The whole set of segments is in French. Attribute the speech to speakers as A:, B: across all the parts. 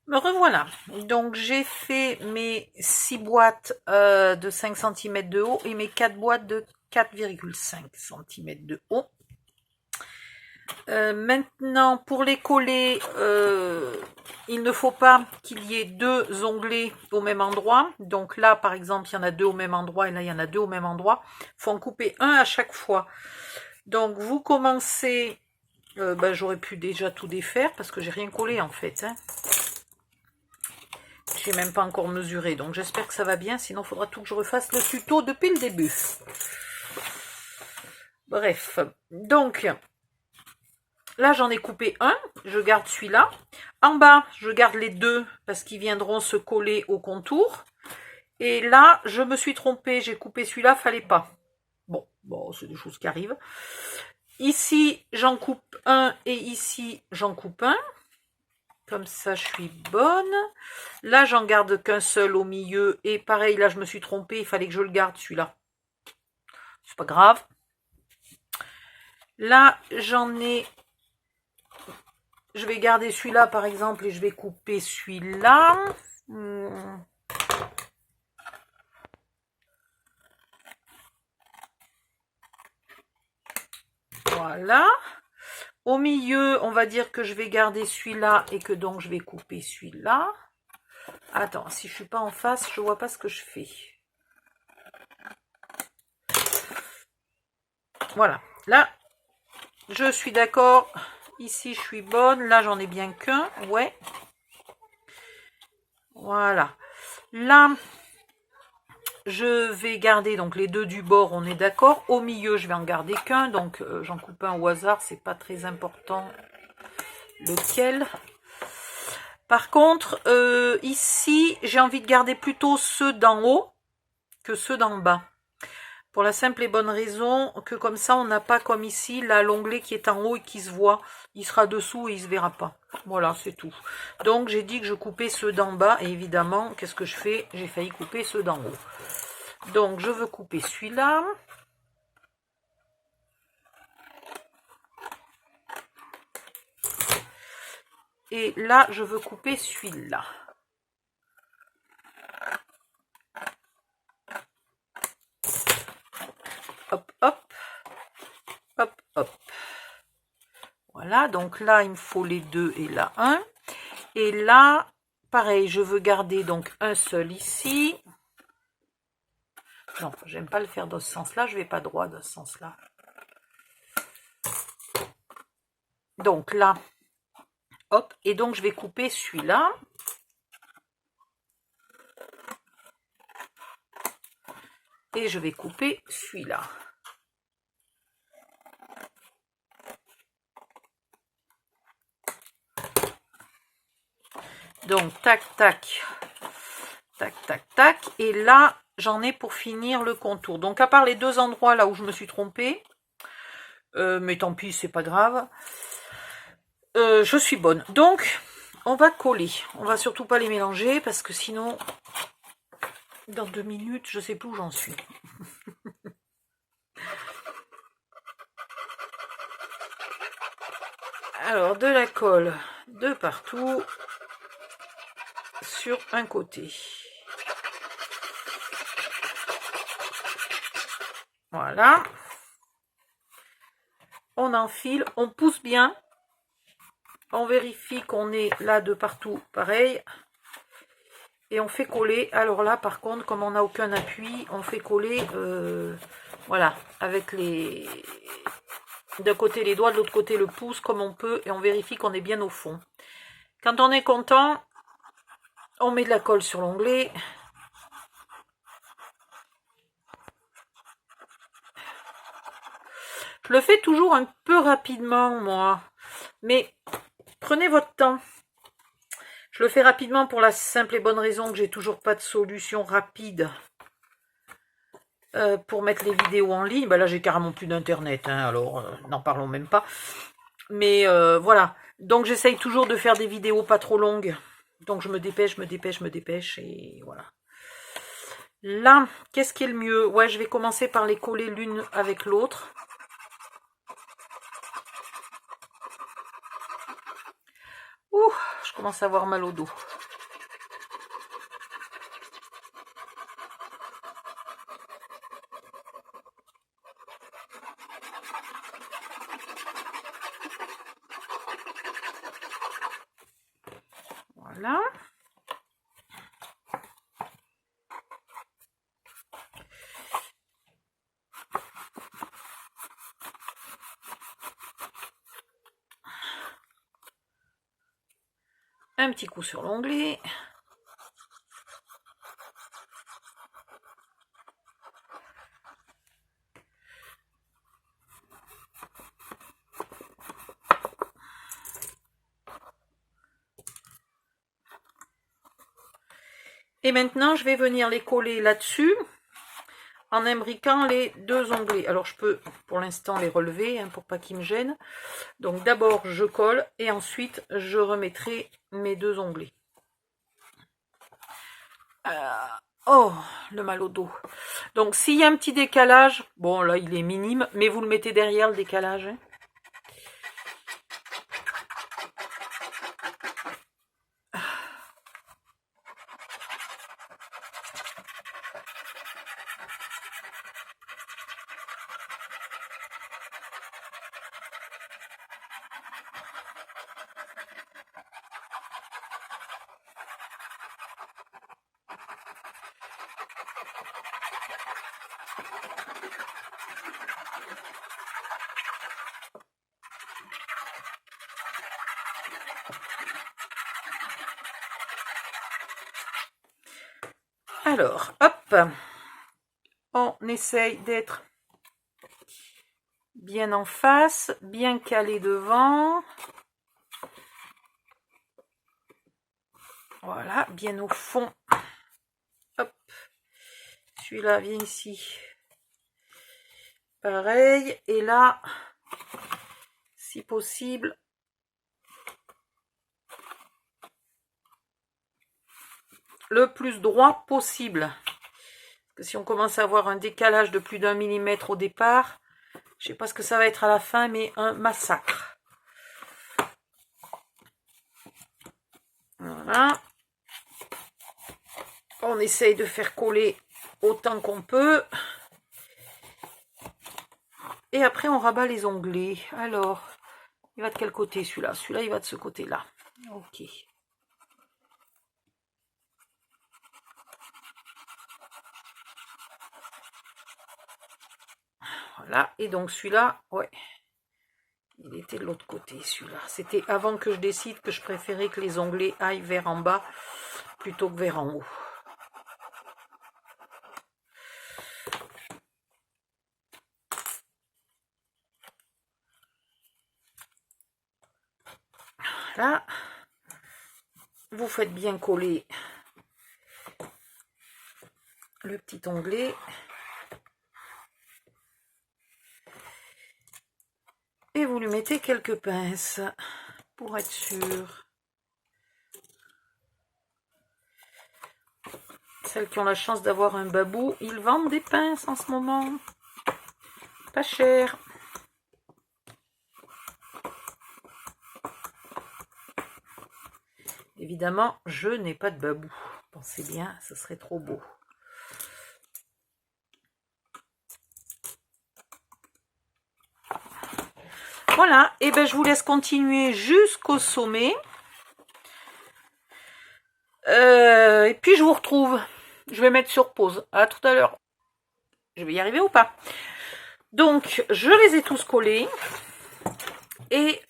A: Me revoilà. Donc j'ai fait mes 6 boîtes de 5 cm de haut et mes 4 boîtes de 4,5 cm de haut. Maintenant, pour les coller, il ne faut pas qu'il y ait deux onglets au même endroit. Donc là, par exemple, il y en a deux au même endroit et là, il y en a deux au même endroit. Il faut en couper un à chaque fois. Donc vous commencez... j'aurais pu déjà tout défaire parce que j'ai rien collé en fait. Hein. J'ai même pas encore mesuré, donc j'espère que ça va bien, sinon il faudra tout que je refasse le tuto depuis le début. Bref, donc là j'en ai coupé un, je garde celui-là. En bas, je garde les deux parce qu'ils viendront se coller au contour. Et là, je me suis trompée, j'ai coupé celui-là, fallait pas. Bon, c'est des choses qui arrivent. Ici, j'en coupe un et ici, j'en coupe un. Comme ça, je suis bonne. Là, j'en garde qu'un seul au milieu. Et pareil, là, je me suis trompée. Il fallait que je le garde, celui-là. C'est pas grave. Là, j'en ai... Je vais garder celui-là, par exemple, et je vais couper celui-là. Voilà. Au milieu, on va dire que je vais garder celui-là et que donc je vais couper celui-là. Attends, si je suis pas en face, je vois pas ce que je fais. Voilà. Là, je suis d'accord. Ici, je suis bonne. Là, j'en ai bien qu'un. Ouais. Voilà. Là, je vais garder donc les deux du bord, on est d'accord. Au milieu, je vais en garder qu'un. Donc, j'en coupe un au hasard. C'est pas très important lequel. Par contre, ici, j'ai envie de garder plutôt ceux d'en haut que ceux d'en bas. Pour la simple et bonne raison que comme ça, on n'a pas comme ici, là, l'onglet qui est en haut et qui se voit. Il sera dessous et il ne se verra pas. Voilà, c'est tout. Donc, j'ai dit que je coupais ceux d'en bas. Et évidemment, qu'est-ce que je fais? J'ai failli couper ceux d'en haut. Donc, je veux couper celui-là. Et là, je veux couper celui-là. Hop, hop. Hop, hop. Voilà, donc là, il me faut les deux et là, un. Et là, pareil, je veux garder donc un seul ici. Non, j'aime pas le faire dans ce sens-là, je vais pas droit dans ce sens-là. Donc là, hop, et donc je vais couper celui-là. Et je vais couper celui-là. Donc, tac, tac, tac, tac, tac. Et là, j'en ai pour finir le contour. Donc, à part les deux endroits là où je me suis trompée, mais tant pis, c'est pas grave, je suis bonne. Donc, on va coller. On va surtout pas les mélanger parce que sinon, dans 2 minutes, je sais plus où j'en suis. Alors, de la colle de partout sur un côté. Voilà. On enfile, on pousse bien. On vérifie qu'on est là de partout pareil. Et on fait coller. Alors là, par contre, comme on n'a aucun appui, on fait coller, voilà, avec les... d'un côté les doigts, de l'autre côté le pouce, comme on peut. Et on vérifie qu'on est bien au fond. Quand on est content, on met de la colle sur l'onglet. Je le fais toujours un peu rapidement, moi. Mais prenez votre temps. Je le fais rapidement pour la simple et bonne raison que j'ai toujours pas de solution rapide pour mettre les vidéos en ligne. Là, j'ai carrément plus d'internet, hein, alors n'en parlons même pas. Mais voilà. Donc, j'essaye toujours de faire des vidéos pas trop longues. Donc, je me dépêche, et voilà. Là, qu'est-ce qui est le mieux? Ouais, je vais commencer par les coller l'une avec l'autre. Ouh, je commence à avoir mal au dos. Voilà. Un petit coup sur l'onglet. Et maintenant, je vais venir les coller là-dessus en imbriquant les deux onglets. Alors, je peux pour l'instant les relever pour pas qu'ils me gênent. Donc, d'abord, je colle et ensuite, je remettrai mes deux onglets. Oh, le mal au dos. Donc, s'il y a un petit décalage, bon, là, il est minime, mais vous le mettez derrière le décalage. Alors, hop, on essaye d'être bien en face, bien calé devant. Voilà, bien au fond. Hop, celui-là vient ici. Pareil, et là, si possible, le plus droit possible. Parce que si on commence à avoir un décalage de plus d'1 millimètre au départ, je sais pas ce que ça va être à la fin, mais un massacre. Voilà. On essaye de faire coller autant qu'on peut. Et après, on rabat les onglets. Alors, il va de quel côté celui-là? Celui-là, il va de ce côté-là. Ok. Voilà. Et donc, celui-là, ouais. Il était de l'autre côté, celui-là. C'était avant que je décide que je préférais que les onglets aillent vers en bas plutôt que vers en haut. Là, vous faites bien coller le petit onglet. Et vous lui mettez quelques pinces pour être sûr. Celles qui ont la chance d'avoir un babou, ils vendent des pinces en ce moment. Pas cher. Évidemment, je n'ai pas de babou. Pensez bien, ce serait trop beau. Voilà, et ben je vous laisse continuer jusqu'au sommet. Et puis je vous retrouve. Je vais mettre sur pause. À tout à l'heure. Je vais y arriver ou pas? Donc, je les ai tous collés. Et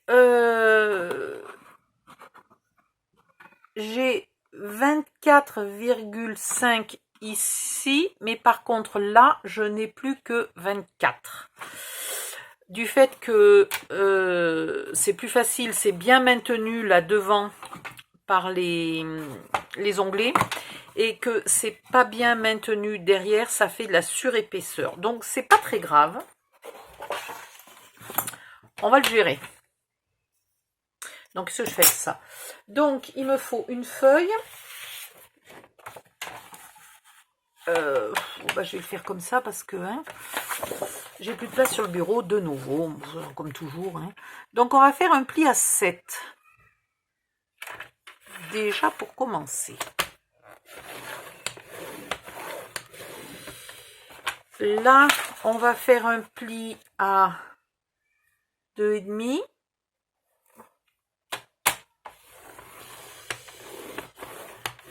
A: j'ai 24,5 ici, mais par contre là, je n'ai plus que 24. Du fait que c'est plus facile, c'est bien maintenu là devant par les onglets, et que c'est pas bien maintenu derrière, ça fait de la surépaisseur. Donc c'est pas très grave. On va le gérer. Donc, ce que je fais avec ça. Donc, il me faut une feuille. Bah, je vais le faire comme ça parce que j'ai plus de place sur le bureau de nouveau, comme toujours. Donc, on va faire un pli à 7. Déjà pour commencer. Là, on va faire un pli à 2,5.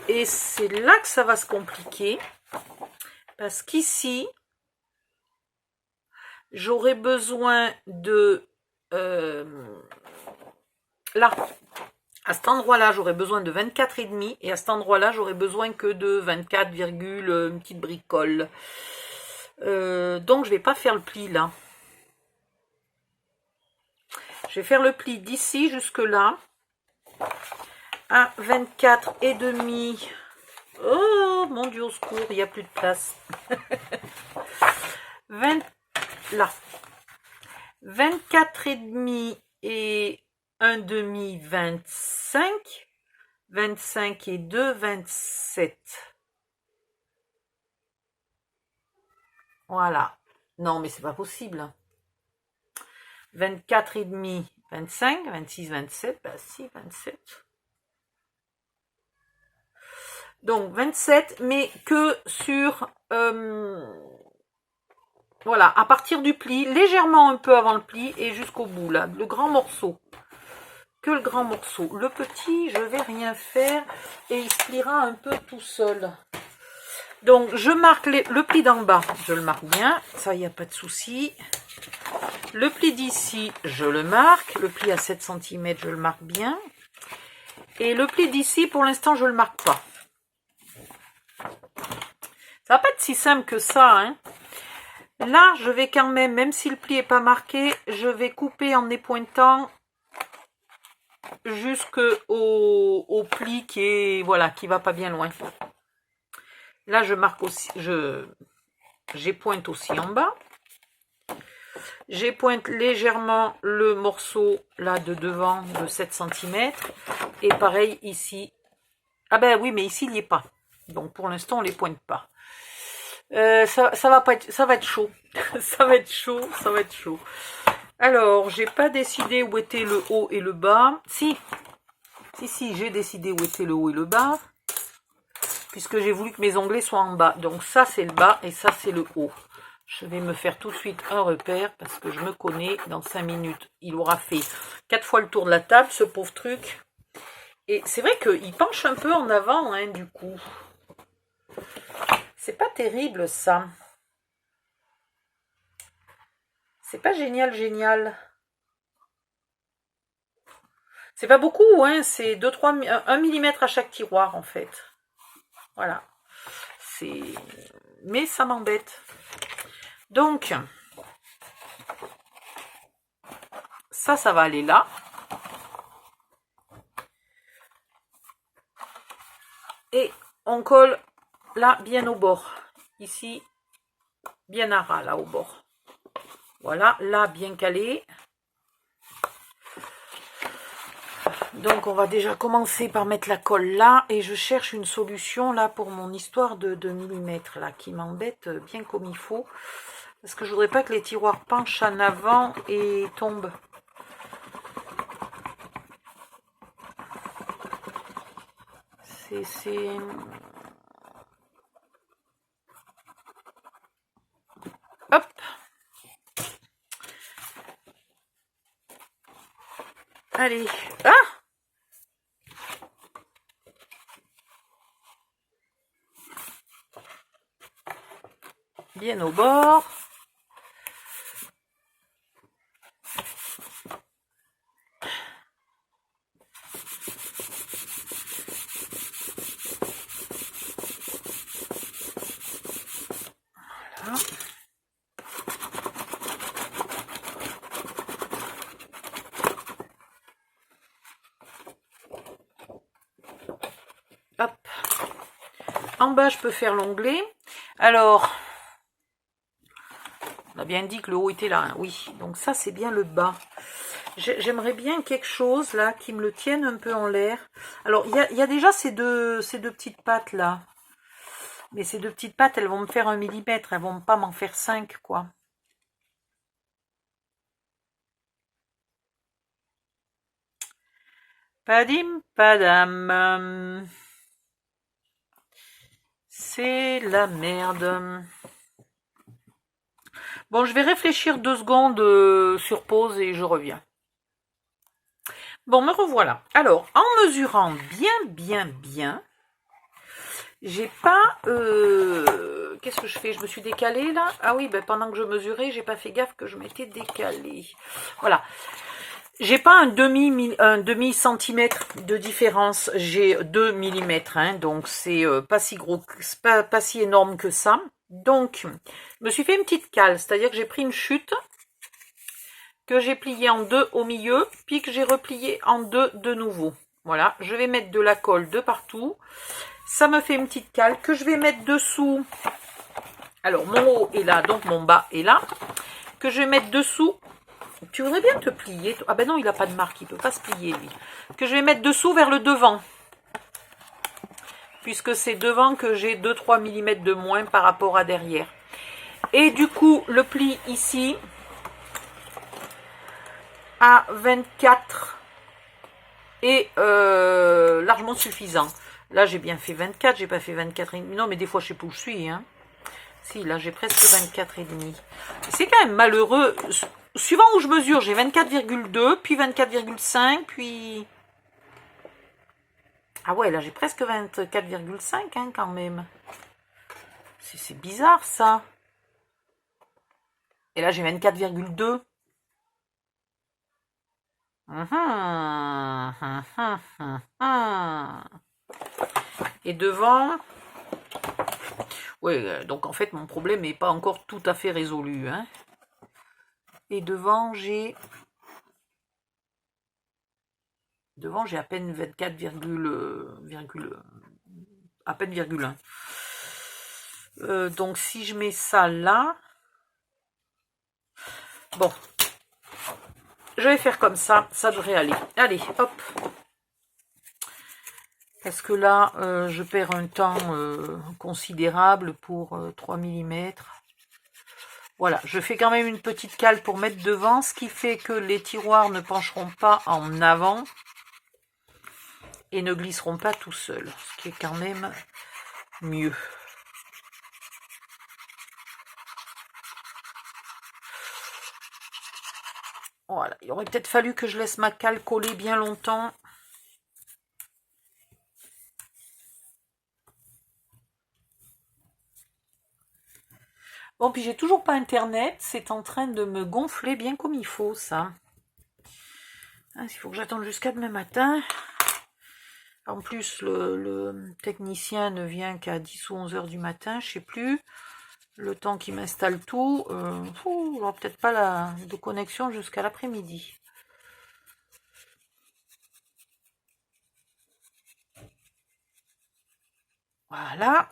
A: Et c'est là que ça va se compliquer. Parce qu'ici, j'aurai besoin de... là, à cet endroit-là, j'aurai besoin de 24,5 et à cet endroit-là, j'aurai besoin que de 24, une petite bricole. Donc, je vais pas faire le pli là. Je vais faire le pli d'ici jusque là à 24,5. Oh mon Dieu, au secours, il n'y a plus de place. 20, là. 24,5 et 1 demi, 25. 25 et 2, 27. Voilà. Non, mais c'est pas possible. 24,5, 25, 26, 27. Bah si, 27. Donc 27, mais que sur... voilà, à partir du pli, légèrement un peu avant le pli et jusqu'au bout, là, le grand morceau. Que le grand morceau. Le petit, je vais rien faire et il se pliera un peu tout seul. Donc, je marque le pli d'en bas, je le marque bien, ça, il n'y a pas de souci. Le pli d'ici, je le marque. Le pli à 7 cm, je le marque bien. Et le pli d'ici, pour l'instant, je ne le marque pas. Ça va pas être si simple que ça, hein. Là, je vais quand même si le pli n'est pas marqué, je vais couper en épointant jusqu'au pli qui est, voilà, qui va pas bien loin. Là, je marque aussi, j'épointe aussi en bas. J'épointe légèrement le morceau là de devant de 7 cm. Et pareil ici. Ah ben oui, mais ici, il n'y est pas. Donc, pour l'instant, on ne les pointe pas. Ça va être chaud. Ça va être chaud, ça va être chaud. Alors, j'ai pas décidé où était le haut et le bas. Si, j'ai décidé où était le haut et le bas. Puisque j'ai voulu que mes onglets soient en bas. Donc ça, c'est le bas et ça, c'est le haut. Je vais me faire tout de suite un repère parce que je me connais. Dans 5 minutes, il aura fait 4 fois le tour de la table, ce pauvre truc. Et c'est vrai qu'il penche un peu en avant, hein, du coup. C'est pas terrible, ça. C'est pas génial. C'est pas beaucoup, hein. C'est 1 mm à chaque tiroir, en fait. Voilà. Mais ça m'embête. Donc, ça va aller là. Et on colle là, bien au bord. Ici, bien à ras, là, au bord. Voilà, là, bien calé. Donc, on va déjà commencer par mettre la colle là. Et je cherche une solution, là, pour mon histoire de millimètres, là, qui m'embête bien comme il faut. Parce que je voudrais pas que les tiroirs penchent en avant et tombent. C'est... Hop. Allez. Ah! Bien au bord. Voilà. Hop. En bas, je peux faire l'onglet. Alors, on a bien dit que le haut était là, hein, oui. Donc ça, c'est bien le bas. J'aimerais bien quelque chose, là, qui me le tienne un peu en l'air. Alors, il y a déjà ces deux petites pattes, là. Mais ces deux petites pattes, elles vont me faire 1 mm. Elles vont pas m'en faire 5, quoi. Padim, padam. C'est la merde. Bon, je vais réfléchir 2 secondes sur pause et je reviens. Bon, me revoilà. Alors, en mesurant bien, J'ai pas... Qu'est-ce que je fais? Je me suis décalée là. Ah oui, ben, pendant que je mesurais, j'ai pas fait gaffe que je m'étais décalée. Voilà. J'ai pas un demi centimètre de différence. J'ai 2 millimètres. Hein, donc c'est pas si gros, pas si énorme que ça. Donc, je me suis fait une petite cale. C'est-à-dire que j'ai pris une chute que j'ai pliée en deux au milieu, puis que j'ai replié en deux de nouveau. Voilà. Je vais mettre de la colle de partout. Ça me fait une petite cale que je vais mettre dessous. Alors, mon haut est là, donc mon bas est là. Que je vais mettre dessous. Tu voudrais bien te plier. Ah ben non, il n'a pas de marque, il ne peut pas se plier, lui. Que je vais mettre dessous vers le devant. Puisque c'est devant que j'ai 2-3 mm de moins par rapport à derrière. Et du coup, le pli ici, à 24 est largement suffisant. Là, j'ai bien fait 24, j'ai pas fait 24,5. Non, mais des fois, je sais pas où je suis. Hein. Si, là, j'ai presque 24,5. C'est quand même malheureux. Suivant où je mesure, j'ai 24,2, puis 24,5, puis... Ah ouais, là, j'ai presque 24,5 hein, quand même. C'est bizarre, ça. Et là, j'ai 24,2. Et devant... Oui, donc en fait, mon problème n'est pas encore tout à fait résolu. Hein. Et devant, j'ai... Devant, j'ai à peine 24, à peine virgule 1. Donc, si je mets ça là... Bon. Je vais faire comme ça. Ça devrait aller. Allez, hop. Parce que là, je perds un temps considérable pour 3 mm. Voilà, je fais quand même une petite cale pour mettre devant, ce qui fait que les tiroirs ne pencheront pas en avant et ne glisseront pas tout seuls, ce qui est quand même mieux. Voilà, il aurait peut-être fallu que je laisse ma cale coller bien longtemps. Bon, puis j'ai toujours pas internet, c'est en train de me gonfler bien comme il faut, ça. Il faut que j'attende jusqu'à demain matin. En plus, le technicien ne vient qu'à 10 ou 11 heures du matin, je sais plus. Le temps qu'il m'installe tout, j'aurai peut-être pas de connexion jusqu'à l'après-midi. Voilà.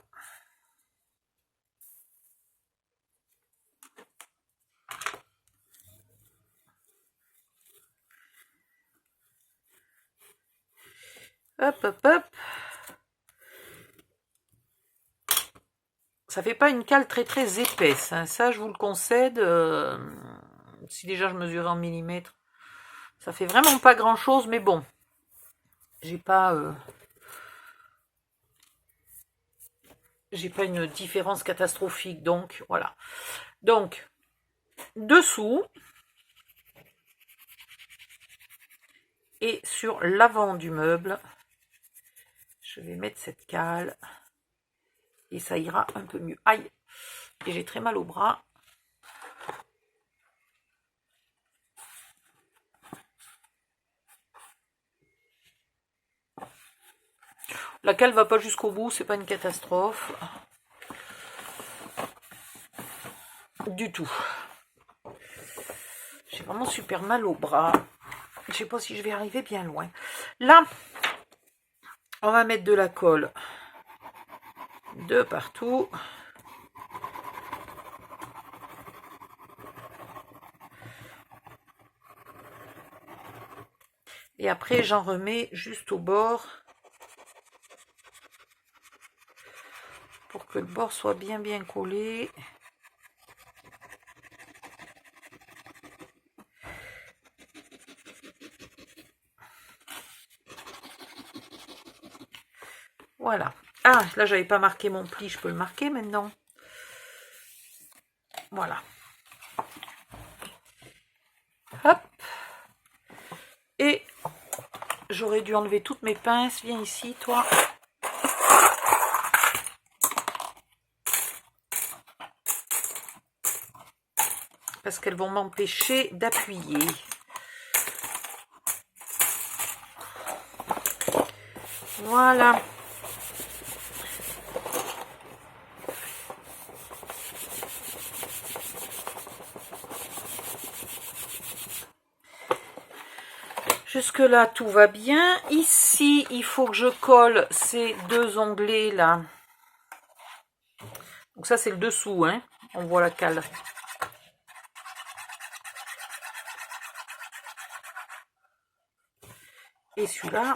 A: Hop, hop, hop. Ça fait pas une cale très très épaisse. Hein. Ça, je vous le concède. Si déjà je mesurais en millimètres, ça fait vraiment pas grand chose. Mais bon, j'ai pas une différence catastrophique. Donc, voilà. Donc, dessous. Et sur l'avant du meuble, je vais mettre cette cale. Et ça ira un peu mieux. Aïe! Et j'ai très mal au bras. La cale va pas jusqu'au bout, c'est pas une catastrophe. Du tout. J'ai vraiment super mal au bras. Je sais pas si je vais arriver bien loin. Là, on va mettre de la colle de partout. Et après, j'en remets juste au bord. Pour que le bord soit bien collé. Voilà. Ah, là, j'avais pas marqué mon pli, je peux le marquer maintenant. Voilà. Hop. Et j'aurais dû enlever toutes mes pinces. Viens ici, toi. parce qu'elles vont m'empêcher d'appuyer. Voilà. Jusque là, tout va bien. Ici, il faut que je colle ces deux onglets là. Donc ça, c'est le dessous, hein. On voit la cale. Et celui-là.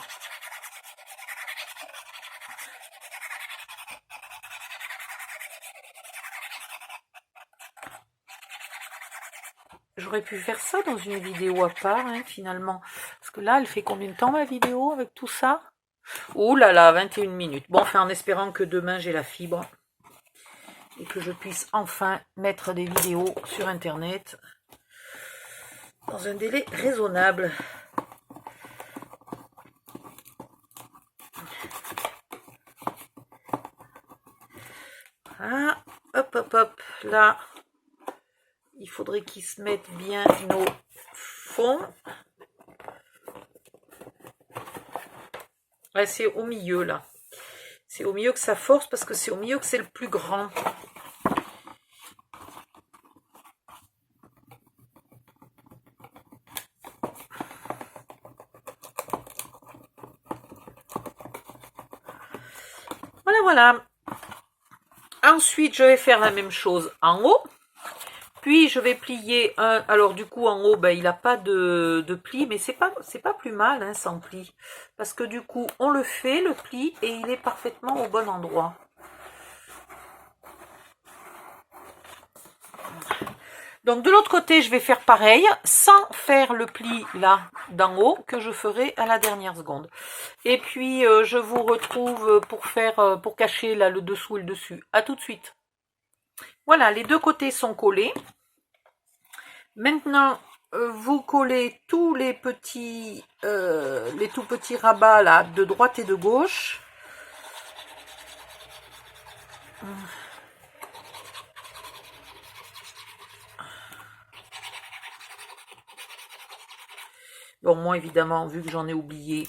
A: J'aurais pu faire ça dans une vidéo à part, hein, finalement. Parce que là, elle fait combien de temps, ma vidéo, avec tout ça? Oh là là, 21 minutes. Bon, enfin, en espérant que demain, j'ai la fibre. Et que je puisse enfin mettre des vidéos sur Internet. Dans un délai raisonnable. Voilà. Hop, hop, hop. Là, il faudrait qu'ils se mettent bien nos fonds. Ouais, c'est au milieu, là. C'est au milieu que ça force, parce que c'est au milieu que c'est le plus grand. Voilà, voilà. Ensuite, je vais faire la même chose en haut. Puis, je vais plier un... Alors, du coup, en haut, ben, il n'a pas de pli, mais c'est pas plus mal, hein, sans pli. Parce que, du coup, on le fait, le pli, et il est parfaitement au bon endroit. Donc, de l'autre côté, je vais faire pareil, sans faire le pli, là, d'en haut, que je ferai à la dernière seconde. Et puis, je vous retrouve pour cacher, là, le dessous et le dessus. À tout de suite. Voilà, les deux côtés sont collés. Maintenant, vous collez tous les tout petits rabats là, de droite et de gauche. Bon, moi évidemment, vu que j'en ai oublié,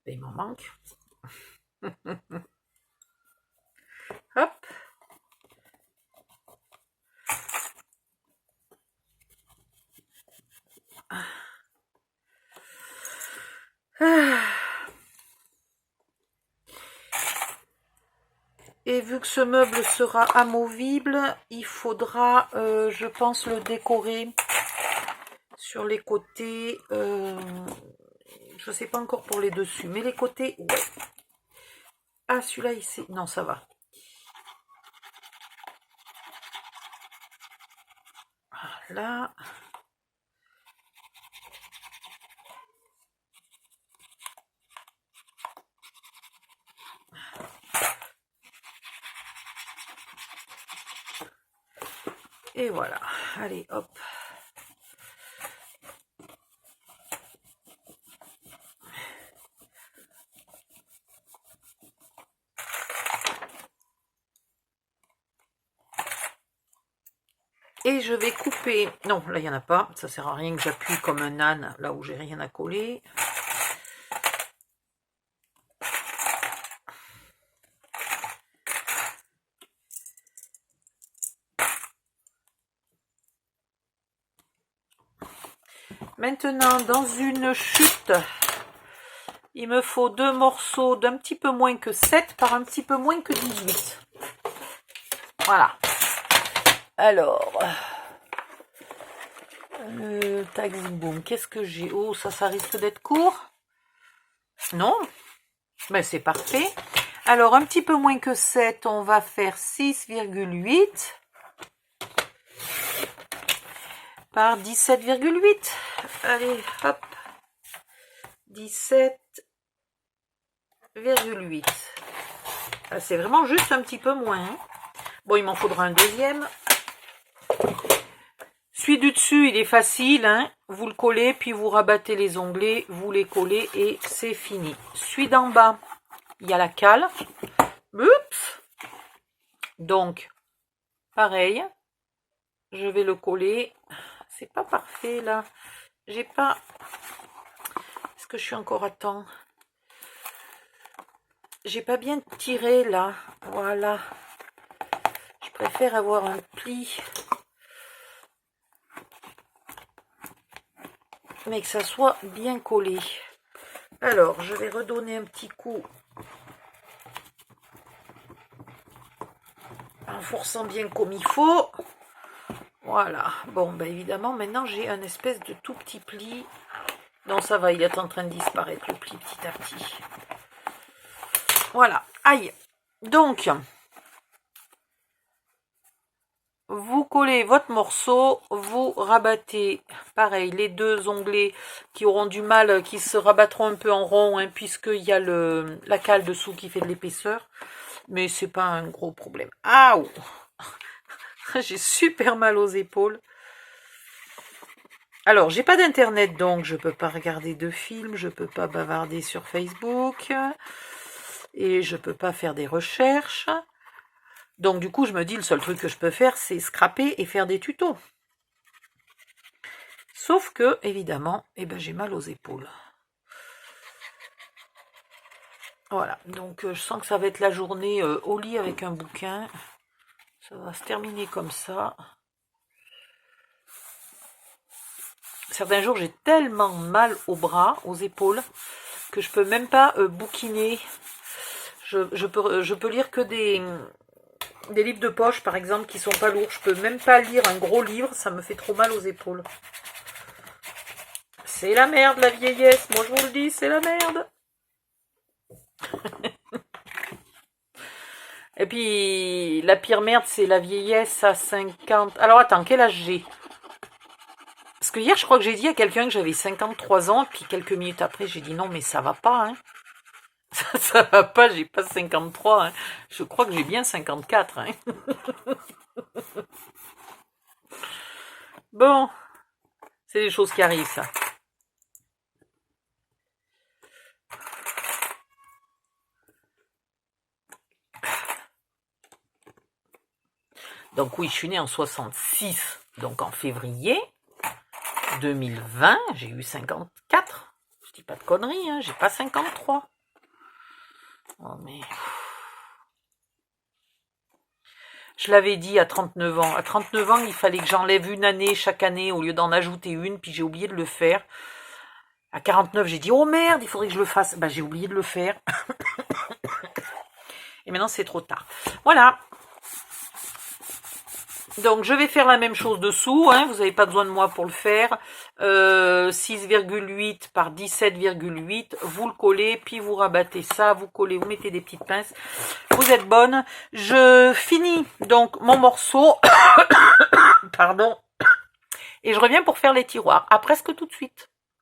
A: ben, il m'en manque. Hop. Et vu que ce meuble sera amovible, il faudra, je pense, le décorer sur les côtés. Je sais pas encore pour les dessus, mais les côtés, ouais. Ah, celui-là, ici, non, ça va. Là. Et voilà. Allez, hop. Et je vais couper... Non, là, il n'y en a pas. Ça sert à rien que j'appuie comme un âne, là où j'ai rien à coller. Maintenant, dans une chute, il me faut deux morceaux d'un petit peu moins que 7 par un petit peu moins que 18. Voilà. Alors... tac, boum, qu'est-ce que j'ai? Oh, ça risque d'être court. Non, mais c'est parfait. Alors, un petit peu moins que 7, on va faire 6,8 par 17,8. Allez, hop. 17,8. C'est vraiment juste un petit peu moins. Hein. Bon, il m'en faudra un deuxième. Celui du dessus, il est facile, hein. Vous le collez, puis vous rabattez les onglets, vous les collez et c'est fini. Celui d'en bas, il y a la cale. Oups. Donc, pareil, je vais le coller. C'est pas parfait là. J'ai pas... Est-ce que je suis encore à temps? J'ai pas bien tiré là. Voilà. Je préfère avoir un pli. Mais que ça soit bien collé. Alors, je vais redonner un petit coup. En forçant bien comme il faut. Voilà. Bon, ben évidemment, maintenant j'ai un espèce de tout petit pli. Non, ça va, il est en train de disparaître, le pli, petit à petit. Voilà. Aïe. Donc, vous collez votre morceau, vous rabattez, pareil, les deux onglets qui auront du mal, qui se rabattront un peu en rond, hein, puisqu'il y a la cale dessous qui fait de l'épaisseur. Mais c'est pas un gros problème. Ah, j'ai super mal aux épaules. Alors, j'ai pas d'internet, donc je peux pas regarder de films, je peux pas bavarder sur Facebook, et je peux pas faire des recherches. Donc du coup, je me dis, le seul truc que je peux faire, c'est scraper et faire des tutos. Sauf que, évidemment, eh ben, j'ai mal aux épaules. Voilà, donc je sens que ça va être la journée au lit avec un bouquin. Ça va se terminer comme ça. Certains jours, j'ai tellement mal aux bras, aux épaules, que je peux même pas bouquiner. Je peux lire que des livres de poche, par exemple, qui sont pas lourds. Je peux même pas lire un gros livre, ça me fait trop mal aux épaules. C'est la merde, la vieillesse. Moi, je vous le dis, c'est la merde. Et puis, la pire merde, c'est la vieillesse à 50... Alors, attends, quel âge j'ai? Parce que hier, je crois que j'ai dit à quelqu'un que j'avais 53 ans, puis quelques minutes après, j'ai dit non, mais ça va pas, hein. Ça va pas, j'ai pas 53, hein. Je crois que j'ai bien 54, hein. Bon, c'est des choses qui arrivent, ça. Donc oui, je suis née en 66, donc en février 2020, j'ai eu 54. Je dis pas de conneries, hein, j'ai pas 53. Oh mais... Je l'avais dit à 39 ans. À 39 ans, il fallait que j'enlève une année chaque année au lieu d'en ajouter une, puis j'ai oublié de le faire. À 49, j'ai dit, oh merde, il faudrait que je le fasse. Bah, j'ai oublié de le faire. Et maintenant, c'est trop tard. Voilà. Donc, je vais faire la même chose dessous. Hein, vous n'avez pas besoin de moi pour le faire. 6,8 par 17,8. Vous le collez, puis vous rabattez ça. Vous collez, vous mettez des petites pinces. Vous êtes bonne. Je finis donc mon morceau. Pardon. Et je reviens pour faire les tiroirs. À presque tout de suite.